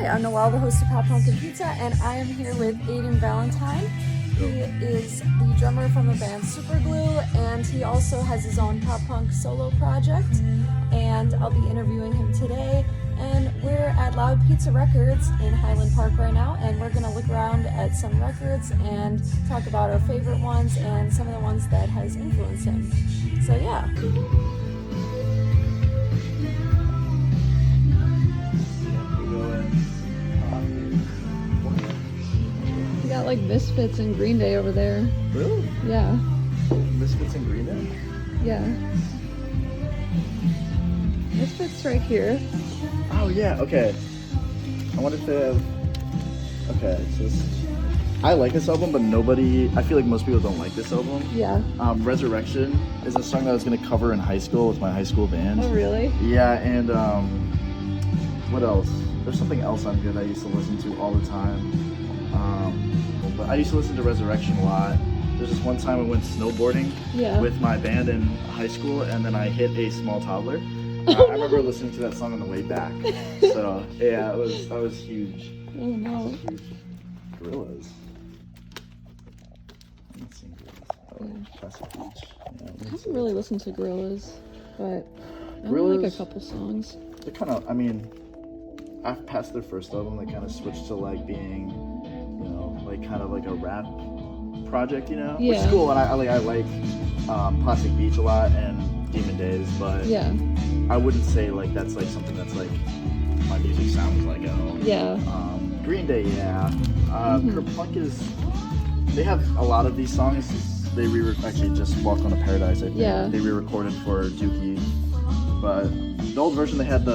Hi, I'm Noelle, the host of Poppunk and Pizza, and I am here with Aidan Valentine. He is the drummer from the band Superglue, and he also has his own pop-punk solo project, and I'll be interviewing him today. And we're at Loud Pizza Records in Highland Park right now, and we're going to look around at some records and talk about our favorite ones and some of the ones that has influenced him. So yeah. We got like Misfits and Green Day over there. Really? Yeah. Misfits and Green Day? Yeah. Misfits right here. Oh yeah, okay. I wanted to okay, so I like this album, but I feel like most people don't like this album. Yeah. Resurrection is a song that I was gonna cover in high school with my high school band. Oh really? Yeah, and what else? There's something else on here that I used to listen to all the time. But I used to listen to Resurrection a lot. There's this one time I went snowboarding with my band in high school, and then I hit a small toddler. I remember listening to that song on the way back. So yeah, that was huge. Oh no. That was huge. Gorillaz. I'm not seeing Gorillaz. Oh, Classic Beach. Yeah, I haven't really listened to Gorillaz, but I Gorillaz, like a couple songs. They're kind of, I mean, I've passed their first album. They kind of switched to like being, you know, like kind of like a rap project, you know, which is cool. And I like Plastic Beach a lot and Demon Days, but I wouldn't say like that's like something that's like my music sounds like at all. Yeah. Green Day, Kerplunk they have a lot of these songs. They actually just Walk on to Paradise, I think. Yeah. They re-recorded for Dookie, but the old version they had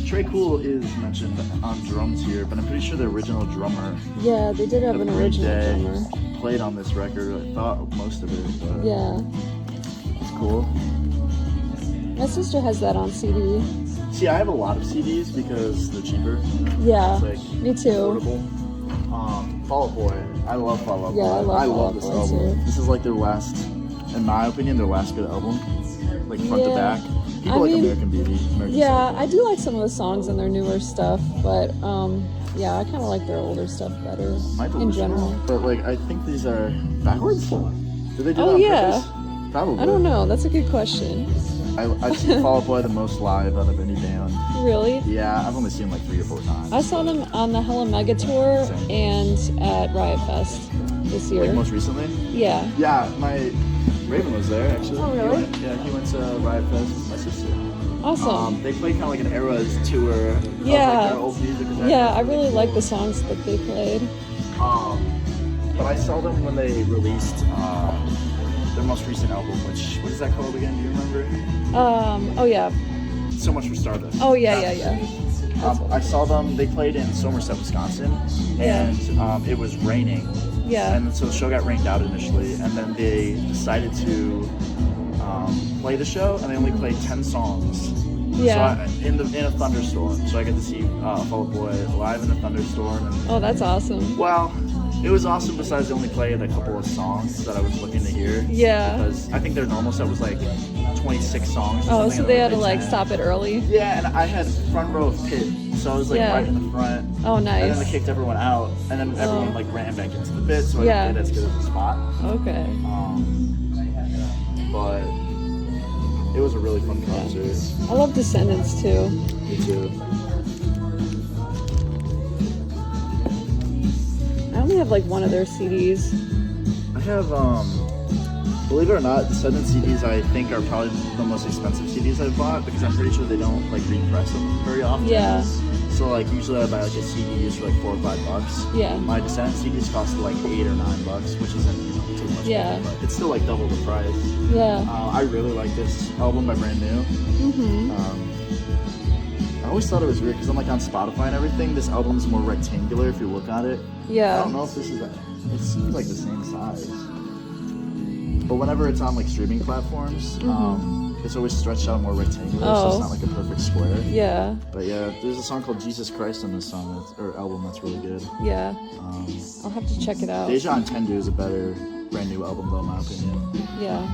Trey Cool is mentioned on drums here, but I'm pretty sure the original drummer. Yeah, they did have an original drummer. Played on this record. I thought most of it, but it's cool. My sister has that on CD. See, I have a lot of CDs because they're cheaper. Yeah, it's like me too. Affordable. Fall Out Boy. I love Fall Out Boy. Yeah, I love this Fall Out album. Boy too. This is like their last, in my opinion, their last good album. Like front to back. People like American Beauty. I do like some of the songs and their newer stuff, but I kind of like their older stuff better in general. But like, I think these are backwards. Did they do that on purpose? Probably. I don't know. That's a good question. I've seen Fall Out Boy the most live out of any band. Really? Yeah, I've only seen them like 3 or 4 times. I saw them on the Hella Mega Tour and at Riot Fest this year. Like most recently? Yeah. Yeah, my Raven was there actually. Oh really? He went to Riot Fest with my sister. Awesome. They played kind of like an Eras tour of like their old music. Yeah, I really like the songs that they played. But I saw them when they released their most recent album, which, what is that called again? Do you remember? So Much for Stardust. Oh yeah. I saw them, they played in Somerset, Wisconsin, and it was raining. Yeah. And so the show got rained out initially, and then they decided to play the show, and they only played 10 songs. Yeah. So in a thunderstorm. So I get to see Fall Out Boy live in a thunderstorm. Oh, that's awesome. Well, it was awesome besides they only played a couple of songs that I was looking to hear. Yeah. Because I think their normal set was like 26 songs. Oh, so they had to like stop it early? Yeah, and I had front row of pit. So I was like right in the front. Oh, nice. And then they kicked everyone out. And then everyone like ran back into the pit. So I didn't get as good as a spot. Okay. But it was a really fun concert. I love Descendants too. Me too. I only have like one of their CDs. I have, believe it or not, Descendants CDs I think are probably the most expensive CDs I've bought because I'm pretty sure they don't like repress them very often. Yeah. So like usually I buy like a CD used for like $4 or $5. Yeah. My Descendants CDs cost like $8 or $9, which isn't too much. Yeah. Money, but it's still like double the price. Yeah. I really like this album by Brand New. I always thought it was weird because I'm like on Spotify and everything. This album's more rectangular if you look at it. Yeah. I don't know if this is. It seems like the same size. But whenever it's on like streaming platforms, it's always stretched out more rectangular, so it's not like a perfect square. Yeah. But yeah, there's a song called Jesus Christ on this song or album that's really good. Yeah. I'll have to check it out. Deja and Tendu is a better Brand New album though, in my opinion. Yeah.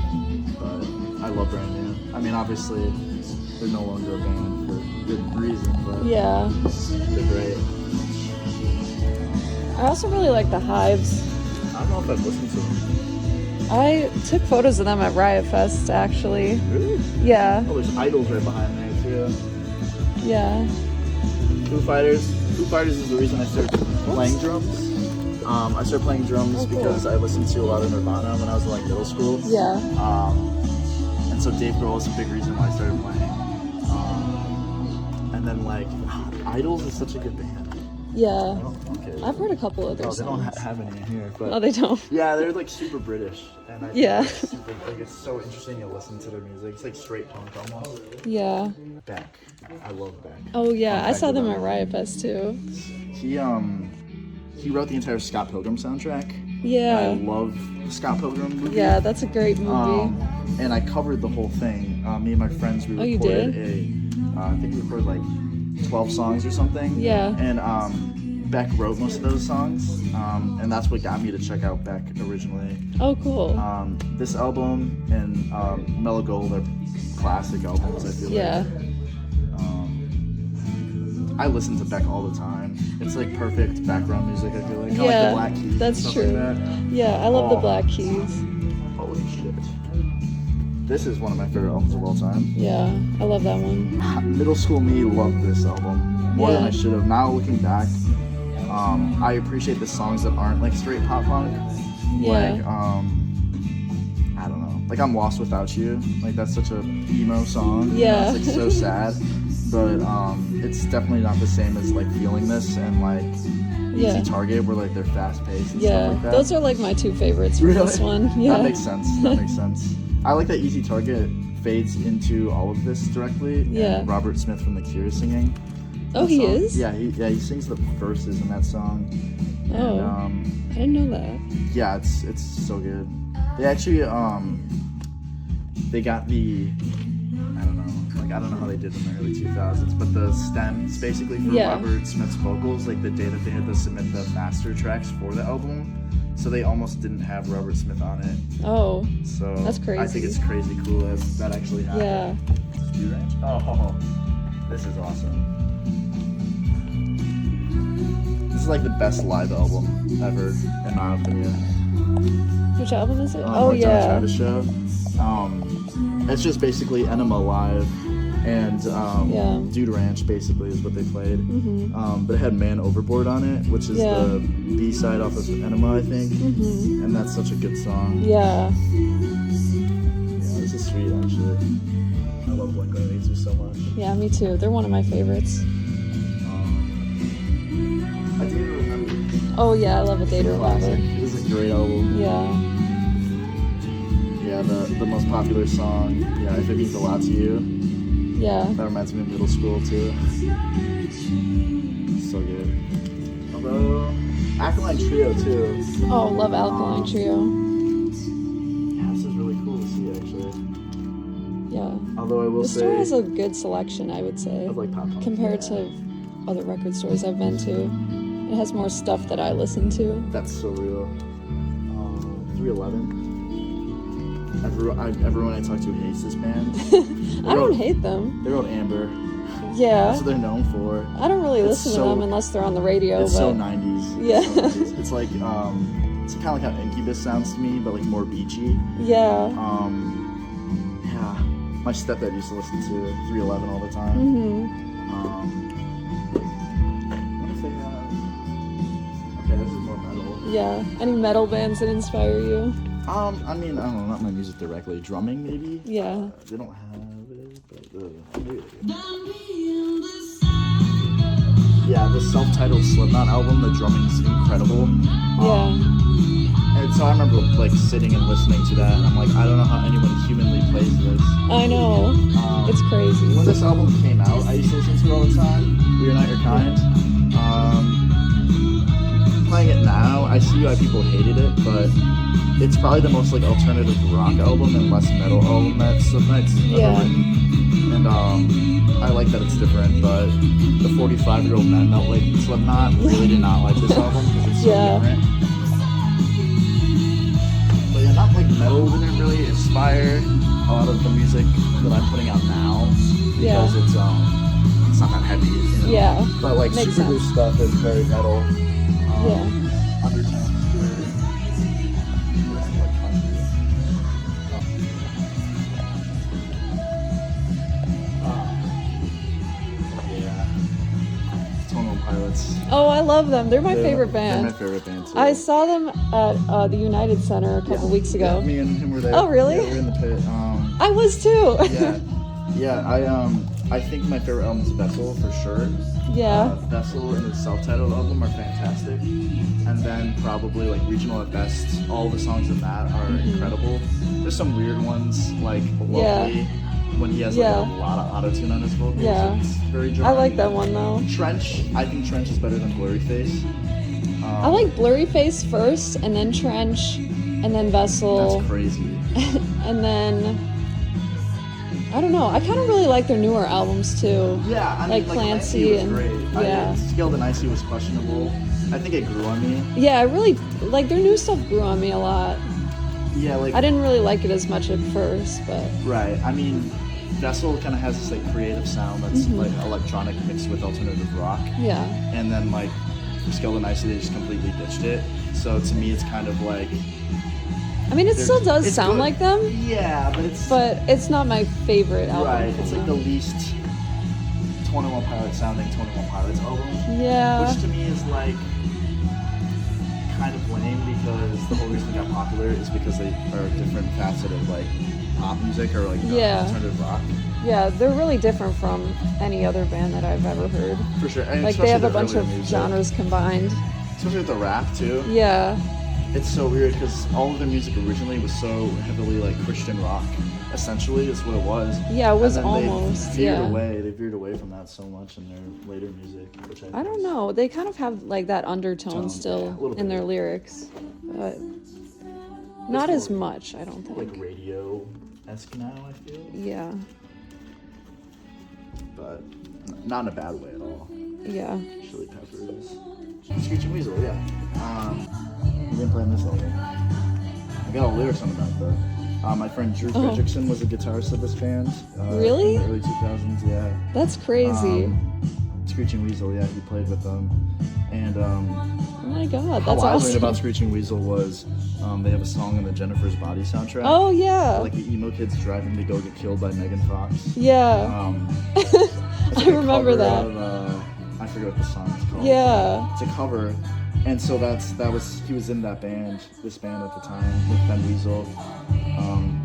But I love Brand New. I mean, obviously, they're no longer a band for Yeah. They're great. I also really like the Hives. I don't know if I've listened to them. I took photos of them at Riot Fest, actually. Really? Yeah. Oh, there's Idols right behind there too. Yeah. Foo Fighters. Foo Fighters is the reason I started playing drums. I started playing drums because I listened to a lot of Nirvana when I was in like middle school. Yeah. And so Dave Grohl is a big reason why I started playing. And then like Idols is such a good band. Yeah. Okay. I've heard a couple of their Oh, they don't songs. have any in here, but Oh, they don't. yeah, they're like super British, and I think Yeah. it's super, like it's so interesting to listen to their music. It's like straight punk almost. Yeah. Beck, I love Beck. Oh yeah, I Beck saw them is at Riot Fest too. He wrote the entire Scott Pilgrim soundtrack. Yeah. I love the Scott Pilgrim movie. Yeah, that's a great movie. And I covered the whole thing. Me and my friends, we you recorded did? I think we recorded like 12 songs or something. Yeah. And Beck wrote most of those songs, and that's what got me to check out Beck originally. Oh, cool. This album and Mellow Gold are classic albums, I feel Yeah. like. I listen to Beck all the time. It's like perfect background music, I feel like. I like the Black Keys. That's and stuff true. Like that. Yeah, I love the Oh. Black Keys. Holy shit. This is one of my favorite albums of all time. Yeah, I love that one. Middle school me loved this album more than Yeah. I should have. Now looking back, I appreciate the songs that aren't like straight pop punk. Yeah. Like, I don't know. Like I'm Lost Without You. Like that's such a emo song. Yeah. It's like so sad. But it's definitely not the same as like Feeling This and like Yeah. Easy Target where like they're fast paced and Yeah, stuff like that. those are like my two favorites from this one. Yeah. That makes sense. That makes sense. I like that Easy Target fades into all of this directly. Yeah. And Robert Smith from The Cure is singing. Oh, that he song. is? Yeah, he sings the verses in that song. Oh, And, I didn't know that. yeah, it's so good. They actually they got the I don't know how they did in the early 2000s, but the stems basically for Yeah. Robert Smith's vocals, like the day that they had to submit the master tracks for the album, so they almost didn't have Robert Smith on it. Oh, So That's I crazy. think it's crazy cool that that actually happened. yeah. Dude Ranch? Oh, this is awesome. This is like the best live album ever, in my opinion. Which album is it? Like Oh, John yeah. Travis show. It's just basically Enema live and Yeah. Dude Ranch basically is what they played. Mm-hmm. But it had Man Overboard on it, which is Yeah. the B-side off of Enema, I think. Mm-hmm. And that's such a good song. Yeah. Yeah, this is sweet actually. I love Blink-182 so much. Yeah, me too. They're one of my favorites. I do remember. Oh, yeah, I love A Day to Remember. Classic. This is a great album. Yeah. Yeah, the most popular song. Yeah, If It Means a Lot to You. Yeah. That reminds me of middle school too. So good. Although Alkaline Trio too. Oh, love Alkaline Trio. Yeah, this is really cool to see actually. Yeah. Although I will The say, store has a good selection, I would say, of like pop punk. compared to other record stores I've been to. It has more stuff that I listen to. That's so real. 311. Everyone I talk to hates this band. I don't hate them. They wrote Amber. Yeah. That's what they're known for. I don't really It's listen so- to them unless they're on the radio. It's but so 90s. Yeah. So 90s. It's like it's kind of like how Incubus sounds to me, but like more beachy. yeah. Yeah. My stepdad used to listen to 311 all the time. Mhm. What if they have? Okay, this is more metal. Yeah. Any metal bands that inspire you? I mean, I don't know, not my music directly. Drumming, maybe. Yeah. They don't have it, but maybe they do. Yeah, the self-titled Slipknot album, the drumming's incredible. Yeah. And so I remember like sitting and listening to that, and I'm like, I don't know how anyone humanly plays this. I know. It's crazy. When this album came out, I used to listen to it all the time. We Are Not Your Kind. Playing it now, I see why people hated it, but it's probably the most like alternative rock album and less metal album that Slipknot's Yeah. ever written. And I like that it's different, but the 45-year-old men that like Slipknot really did not like this album because it's so Yeah. different. But yeah, not like metal didn't really inspire a lot of the music that I'm putting out now because Yeah. it's not that heavy in Yeah. But like Makes Superglue sense. stuff is very metal. Yeah. Undertones to it. This is like country. Yeah. 21 Pilots. Oh, I love them. They're my favorite They're band. my favorite band too. I saw them at the United Center a couple weeks ago. Yeah, me and him were there. Oh, really? Yeah, we were in the pit. I was too. Yeah. I think my favorite album is Vessel for sure. Yeah. Vessel and the self-titled album are fantastic, and then probably like Regional at Best. All the songs in that are incredible. There's some weird ones like Lovely, when he has like a lot of auto-tune on his vocals. Yeah. It's very dry. I like that one though. Trench. I think Trench is better than Blurry Face. I like Blurry Face first, and then Trench, and then Vessel. That's crazy. And then I don't know. I kind of really like their newer albums too. Yeah, I mean, like Clancy was and great. yeah. Scaled and Icy was questionable. I think it grew on me. Yeah, I really like their new stuff. Grew on me a lot. Yeah, like I didn't really like it as much at first, but right. I mean, Vessel kind of has this like creative sound that's like electronic mixed with alternative rock. yeah, And then like for Scaled and Icy, they just completely ditched it. So to me, it's kind of like I mean, it still does it's sound good. like them, Yeah, but it's not my favorite album. right. from It's like them. the least 21 Pilots sounding 21 Pilots album. Yeah. Which to me is like kind of lame because the whole reason they got popular is because they are a different facet of like pop music or like alternative rock. Yeah, they're really different from any other band that I've ever heard. For sure. And Like they have a especially bunch their of earlier music. genres combined. Especially with the rap too. Yeah. It's so weird because all of their music originally was so heavily like Christian rock. Essentially, is what it was. Yeah, it was And then almost. They Yeah. veered away from that so much in their later music, which I don't know. They kind of have like that undertone Tone, still yeah, a little in their bit. lyrics, but not more as much, I don't think. like radio-esque now, I feel, Yeah. but not in a bad way at all. Yeah. Chili Peppers, Screeching Weasel, yeah. We didn't play on this album. I got all lyrics on that though. My friend Drew Fredrickson was a guitarist of this band. Really? In the early 2000s, yeah. That's crazy. Screeching Weasel, yeah, he played with them. And Oh my god, how that's I learned awesome. about Screeching Weasel was they have a song on the Jennifer's Body soundtrack. Oh yeah. Like the emo kids driving to go get killed by Megan Fox. Yeah. It's I like a remember cover that. Of, I forget what the song is called. Yeah. It's a cover. And so he was in this band at the time with Ben Weasel.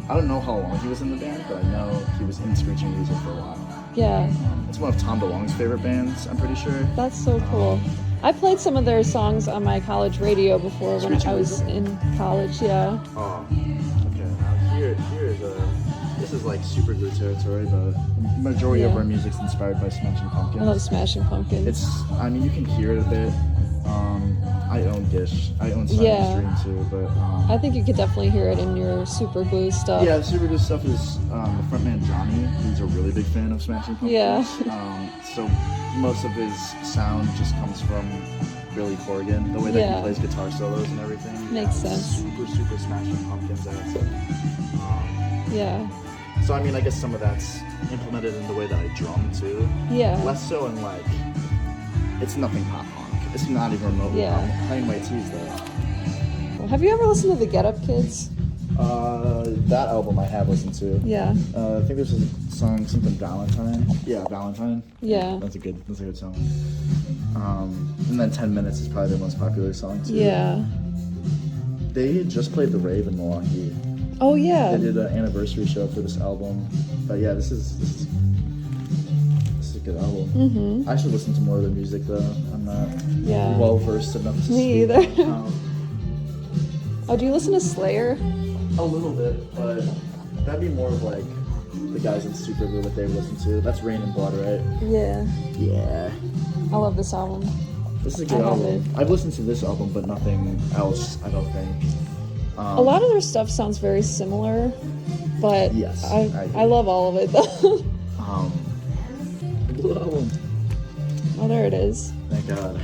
I don't know how long he was in the band, but I know he was in Screeching Weasel for a while. Yeah. It's one of Tom DeLonge's favorite bands, I'm pretty sure. That's so cool. I played some of their songs on my college radio before when Screeching I was Weasel? in college, yeah. Oh, okay. Now this is like Superglue territory, but the majority of Yeah. our music's inspired by Smashing Pumpkins. I love Smashing Pumpkins. I mean, you can hear it a bit. I own Gish. I own Silent Yeah. Stream too, but I think you could definitely hear it in your Superglue stuff. yeah, the Superglue stuff is the frontman Johnny. He's a really big fan of Smashing Pumpkins. Yeah. So most of his sound just comes from Billy Corgan, the way that Yeah. he plays guitar solos and everything. Makes it's sense. Super Smashing Pumpkins. Yeah. So I mean, I guess some of that's implemented in the way that I drum too. Yeah. Less so in like, it's nothing pop punk. It's not even remotely Yeah. pop punk. Plain White Tees though. Well, have you ever listened to the Get Up Kids? That album I have listened to. Yeah. I think there's a song, something Valentine. Yeah, Valentine. Yeah. That's a good song. And then 10 Minutes is probably their most popular song too. Yeah. They just played the Rave in Milwaukee. Oh yeah. They did an anniversary show for this album. But yeah, this is a good album. Mm-hmm. I should listen to more of their music though. I'm not Yeah. well versed enough to Me speak. either. Oh, do you listen to Slayer? A little bit, but that'd be more of like the guys in Superglue that they listen to. That's Rain and Blood, right? Yeah. Yeah. I love this album. This is a good I have album. I've listened to this album, but nothing else, I don't think. A lot of their stuff sounds very similar, but Yes, I agree. I love all of it though. The Blue album. Oh, there it is. Thank God.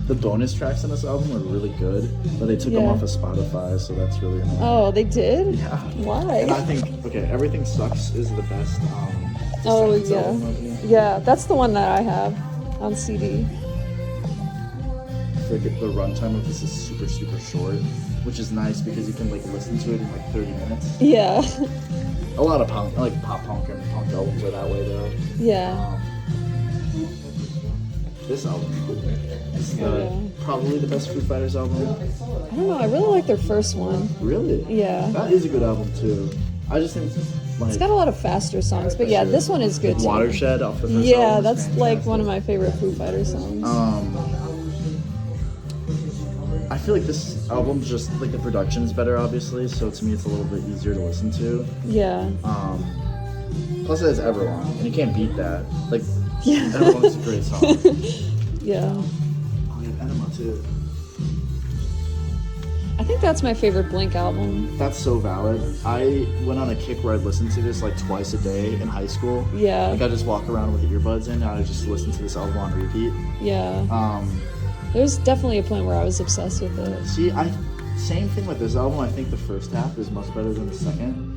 The bonus tracks on this album are really good, but they took them Yeah. off of Spotify, so that's really annoying. Oh, they did? Yeah. Why? And I think, okay, Everything Sucks is the best Oh, Descendants yeah. album of me. Yeah, that's the one that I have. on CD. I feel like the runtime of this is super, super short, which is nice because you can like listen to it in like 30 minutes. Yeah. A lot of punk, like pop punk and punk albums are that way though. Yeah. This album is probably the best Foo Fighters album. I don't know. I really like their first one. Really? Yeah. That is a good album too. I just think like It's got a lot of faster songs, but yeah, this one is good too. Watershed off the first Yeah, album. that's Fantastic. like one of my favorite Foo Fighters songs. I feel like this album's just like the production's better, obviously. So to me, it's a little bit easier to listen to. Yeah. Plus, it has Everlong, and you can't beat that. Like, Yeah. Everlong's a great song. Yeah. Oh, you have Enema too. I think that's my favorite Blink album. That's so valid. I went on a kick where I'd listen to this like twice a day in high school. Yeah. Like I just walk around with earbuds in, and I just listen to this album on repeat. Yeah. There's definitely a point where I was obsessed with it. See, same thing with this album. I think the first half is much better than the second.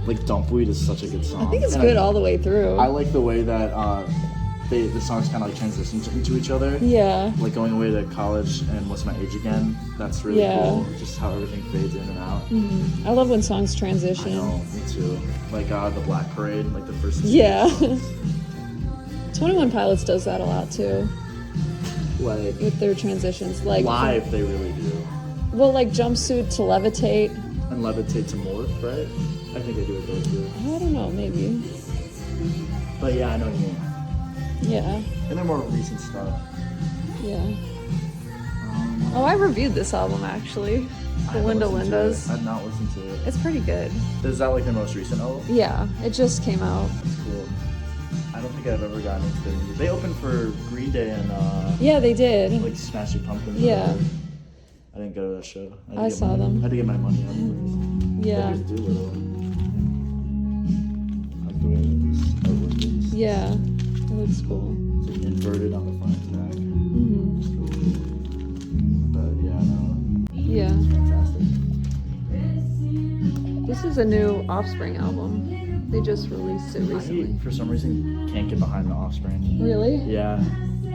Like Dumpweed is such a good song. I think it's good all the way through. I like the way that the songs kind of like transition into each other. Yeah. Like going away to college and What's My Age Again. That's really cool. Just how everything fades in and out. Mm-hmm. I love when songs transition. I know, me too. Like the Black Parade, like the first. Yeah. 21 Pilots does that a lot too. Like with their transitions, like live, they really do. Well, like Jumpsuit to Levitate. And Levitate to Morph, right? I think they do it there too. I don't know, maybe. But yeah, I know what you mean. Yeah. And they're more recent stuff. Yeah. Oh, I reviewed this album actually. The Linda Lindas. I've not listened to it. It's pretty good. Is that like their most recent album? Yeah, it just came out. That's cool. I don't think I've ever gotten into their music. They opened for Green Day and yeah, they did. like Smashing Pumpkins. Yeah. I didn't go to that show. I saw them. I had to get my money out. Yeah. Yeah, it looks cool. It's like inverted on the front track. Mm-hmm. It's cool. But yeah, no. Yeah. It's fantastic. This is a new Offspring album. They just released it recently. I, for some reason, can't get behind the Offspring. Really? Yeah.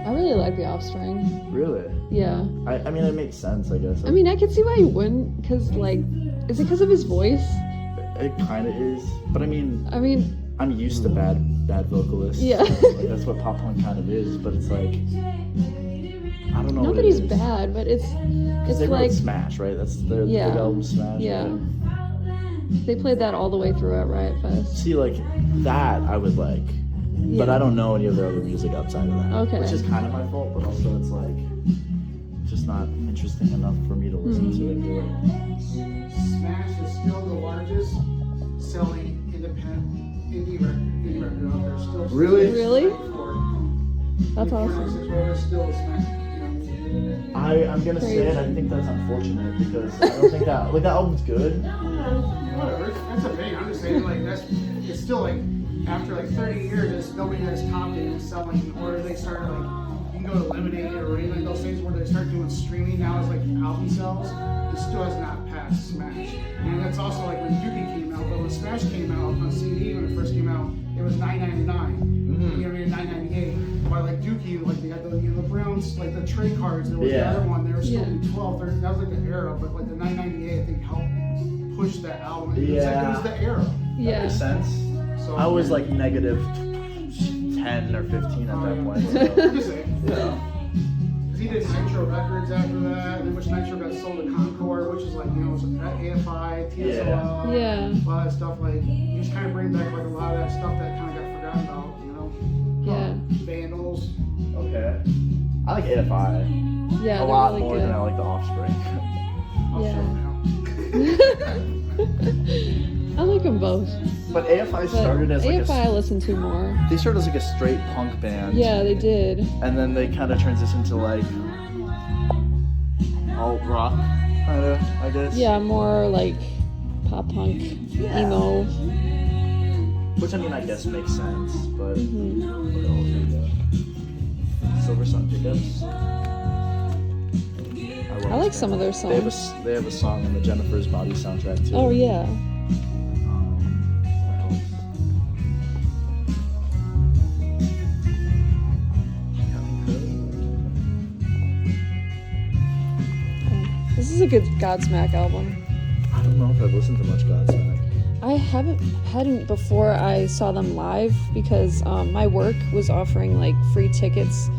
I really like the Offspring. Really? Yeah. I mean, it makes sense, I guess. I mean, I could see why you wouldn't, because, like, is it because of his voice? It kind of is. But I mean, I'm used to bad vocalists. Yeah. Like, that's what pop punk kind of is, but it's like, I don't know. Nobody's what it is. bad, but it's They like wrote Smash, right? That's their big album, Smash. Yeah. Right? They played that all the way through at Riot Fest. See, like that I would like, but I don't know any of their other music outside of that. Okay. Which is kind of my fault, but also it's like just not interesting enough for me to listen to and do it. Smash is still the largest selling indie record out there. Still Really? Really? For That's awesome. 46 Road is still the Smash. I'm gonna say it. I think that's unfortunate because I don't think that that album's good. Whatever. That's a thing. I'm just saying, like it's still like after like 30 years, nobody has topped it in selling. Or they start like you can go to Lemonade or any of those things where they start doing streaming now as like album sales. It still has not passed Smash. And that's also like when Dookie came out. But when Smash came out on CD when it first came out, it was $9.99. You know, $9.98. While like Dookie, like they had the Browns, like the trade cards. There was the other one. They were still in 12. That was like the era. But like the $9.98, I think helped push that album. It was the era. Yeah. That makes sense. So I was like negative 10 or 15 at that point. So. I'm just saying. Yeah. He did Nitro Records after that, which Nitro got sold to Concord, which is like, you know, it was AFI, TSOL, Yeah. a lot of stuff like, you just kind of bring back like a lot of that stuff that kind of got forgotten about, you know? Yeah. Vandals. Okay. I like AFI Yeah. a lot really more good. than I like the Offspring. I'll Yeah. show them now. I like them both. But AFI started as like AFI I listen to more. they started as like a straight punk band. Yeah, they did. And then they kind of transitioned to like alt rock, kind of, I guess. Yeah, more like pop punk, emo. Which I mean, I guess makes sense, but Mm-hmm. what else is there? Silver Sun Pickups. I like some of their songs. They have a song on the Jennifer's Body soundtrack too. Oh yeah. What else? is a good Godsmack album. I don't know if I've listened to much Godsmack. I hadn't before I saw them live because my work was offering like free tickets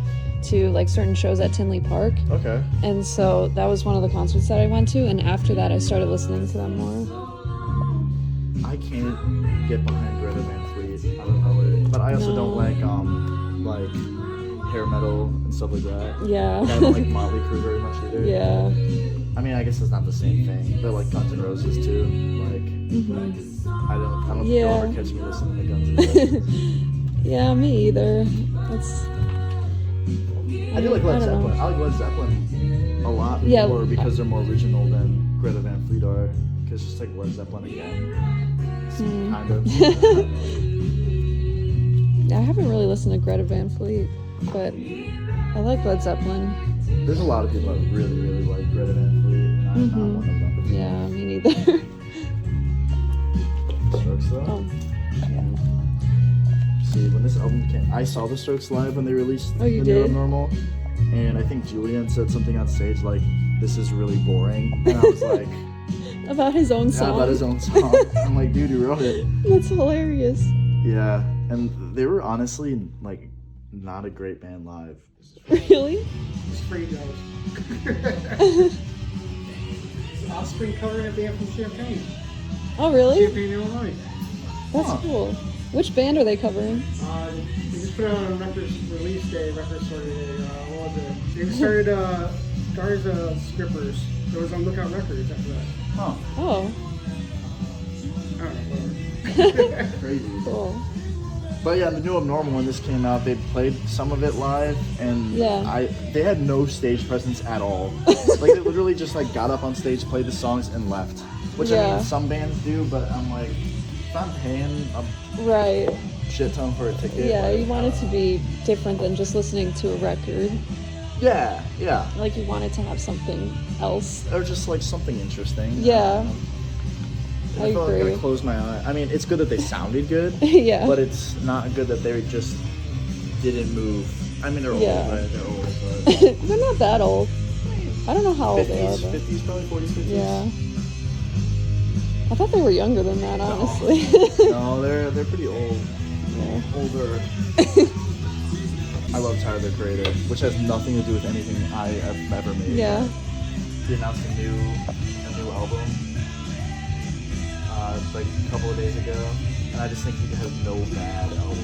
to like certain shows at Tinley Park. Okay. And so that was one of the concerts that I went to, and after that I started listening to them more. I can't get behind Greta Van Fleet. I don't know it. But I also don't like hair metal and stuff like that. Yeah. I don't like Motley Crue very much either. Yeah. I mean, I guess it's not the same thing. They're like Guns N' Roses too. Like, I don't think you'll ever catch me listening to Guns N' Roses. Yeah, me either. That's. I do like Led Zeppelin. I like Led Zeppelin a lot more because they're more original than Greta Van Fleet are. Because just like Led Zeppelin again, kind of. Yeah, I haven't really listened to Greta Van Fleet, but I like Led Zeppelin. There's a lot of people that really, really like Greta Van Fleet, and I'm not one of them. Yeah, me neither. Strokes though. Oh, yeah. See, when this album came, I saw the Strokes live when they released Oh, you the New did? Abnormal, and I think Julian said something on stage like, "This is really boring," and I was like, About his own song. "Yeah, about his own song." I'm like, "Dude, you wrote it." That's hilarious. Yeah, and they were honestly like not a great band live. Really? It's free goes. Offspring covering a band from Champaign. Oh, really? Champaign, Illinois. That's cool. Which band are they covering? They just put out a record release day, record store day. What was it? They started Garza Strippers. There was on Lookout Records after that. Huh? Oh, I don't know, whatever. Crazy. cool. But yeah, the New Abnormal when this came out, they played some of it live, and they had no stage presence at all. Like they literally just like got up on stage, played the songs, and left. Which I mean, some bands do, but I'm like, if I'm paying a shit ton for a ticket. Yeah, like, you want it to be different than just listening to a record. Yeah. Like you want it to have something else. Or just like something interesting. Yeah. I felt like agree. I closed my eye. I mean, it's good that they sounded good. Yeah. But it's not good that they just didn't move. I mean, they're old, right? They're old, but They're not that old. I don't know how old they are. 50s, probably 40s, 50s. Yeah. I thought they were younger than that, honestly. No, they're pretty old. Yeah. Older. I love Tyler, the Creator, which has nothing to do with anything I have ever made. Yeah. He announced a new album like a couple of days ago, and I just think he has no bad album.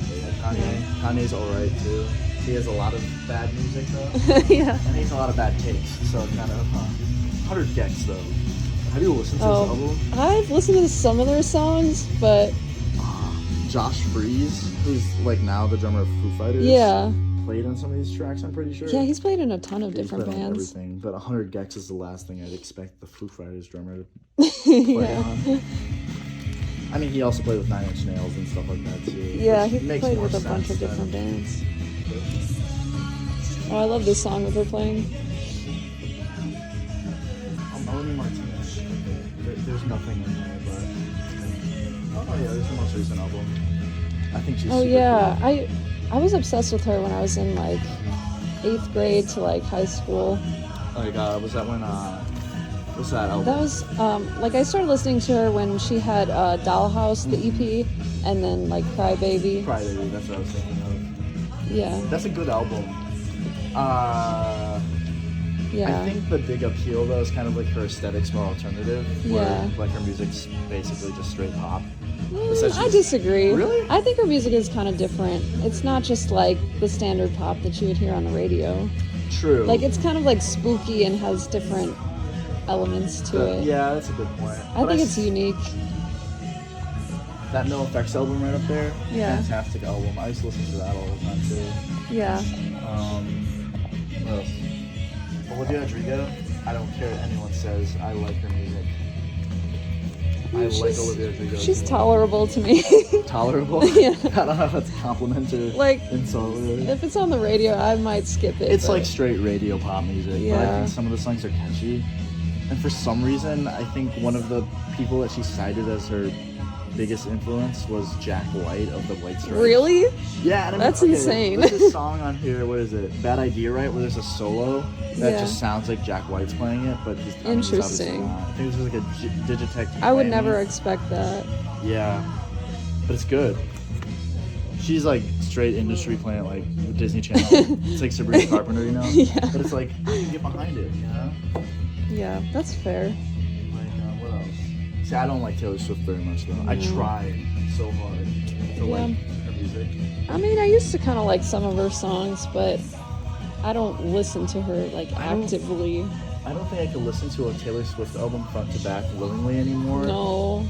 But yeah, Kanye's alright too. He has a lot of bad music though. Yeah. And he has a lot of bad takes, so kind of 100 Gex though. Have you listened to his album? I've listened to some of their songs, but Josh Freese, who's like now the drummer of Foo Fighters, played on some of these tracks, I'm pretty sure. Yeah, he's played in a ton of different played on bands. everything, but 100 Gex is the last thing I'd expect the Foo Fighters drummer to play on. I mean, he also played with 9 Inch Nails and stuff like that too. Yeah, he makes played more with a bunch of sense different than- bands. Oh, I love this song that they're playing. Melanie Martinez. There's nothing in there, but oh yeah, there's the most recent album. I think she's super cool. I was obsessed with her when I was in like 8th grade to like high school. Oh my god, was that when what's that album? That was like I started listening to her when she had Dollhouse, the EP, and then like Crybaby. Crybaby, that's what I was thinking of. Yeah. That's a good album. Yeah. I think the big appeal though is kind of like her aesthetic's more alternative. Where like her music's basically just straight pop. I disagree. Really? I think her music is kind of different. It's not just like the standard pop that you would hear on the radio. True. Like it's kind of like spooky and has different elements to it. Yeah, that's a good point. I think it's unique. That No Effects album right up there. Yeah. Fantastic album. I used to listen to that all the time too. Yeah. What else? Olivia Rodrigo. I don't care what anyone says. I like her music. I like Olivia Rodrigo. She's tolerable to me. Tolerable? Yeah. I don't know if that's a compliment or like insult. Really. If it's on the radio, I might skip it. It's like straight radio pop music. Yeah. But I think some of the songs are catchy. And for some reason, I think one of the people that she cited as her biggest influence was Jack White of the White Stripes. Really? Yeah, and I mean, That's insane. There's this song on here. What is it? Bad Idea, right? Where there's a solo that Yeah. just sounds like Jack White's playing it, but he's obviously Interesting. not. I think this is like a Digitech. I would Grammy. never expect that. Yeah, but it's good. She's like straight industry playing it like Disney Channel. It's like Sabrina Carpenter, you know? Yeah. But it's like, I can get behind it, you know? Yeah, that's fair. Like, what else? See, I don't like Taylor Swift very much, though. I tried so hard to like her music. I mean, I used to kind of like some of her songs, but I don't listen to her like actively. I don't think I could listen to a Taylor Swift album front to back willingly anymore. No.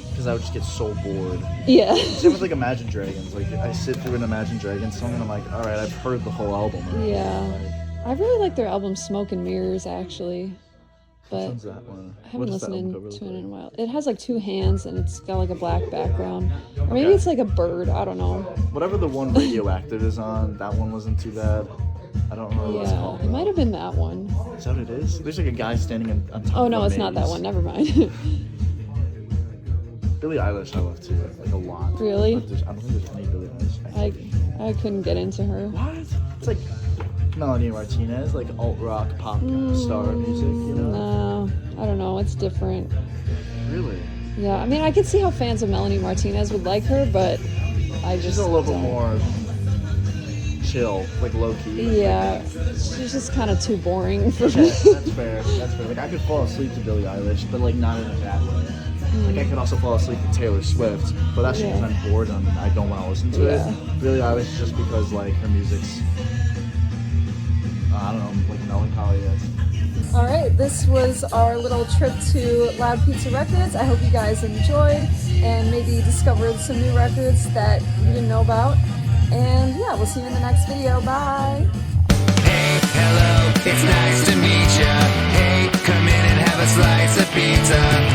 Because I would just get so bored. Yeah. Same with like Imagine Dragons. Like I sit through an Imagine Dragons song and I'm like, all right, I've heard the whole album already. Yeah. Like, I really like their album Smoke and Mirrors, actually. which But one's that one? I haven't What does that listened album to cover it look in a like? while. It has like two hands and it's got like a black background. Or maybe Okay. it's like a bird. I don't know. Whatever the one Radioactive is on, that one wasn't too bad. I don't remember what it's Yeah, called. it might have been that one. Is that what it is? There's like a guy standing on top Oh of no, a it's not that maze. one. Never mind. Billie Eilish I love too, like a lot. Really? But I don't think there's any Billie Eilish. I couldn't get into her. What? It's like Melanie Martinez, like alt rock pop star music, you know? No, I don't know. It's different. Really? Yeah, I mean, I could see how fans of Melanie Martinez would like her, but I just She's a little bit don't. more chill, like low key. Yeah, she's just kind of too boring for Okay, me. that's fair. That's fair. Like I could fall asleep to Billie Eilish, but like not in a bad way. Like I could also fall asleep to Taylor Swift, but that's just because I'm bored and I don't want to listen to Yeah. it. Billie Eilish is just because like her music's, I don't know, like melancholy. Yes. All right, this was our little trip to Loud Pizza Records. I hope you guys enjoyed and maybe discovered some new records that you didn't know about. And yeah, we'll see you in the next video. Bye. Hey, hello, it's nice to meet ya. Hey, come in and have a slice of pizza.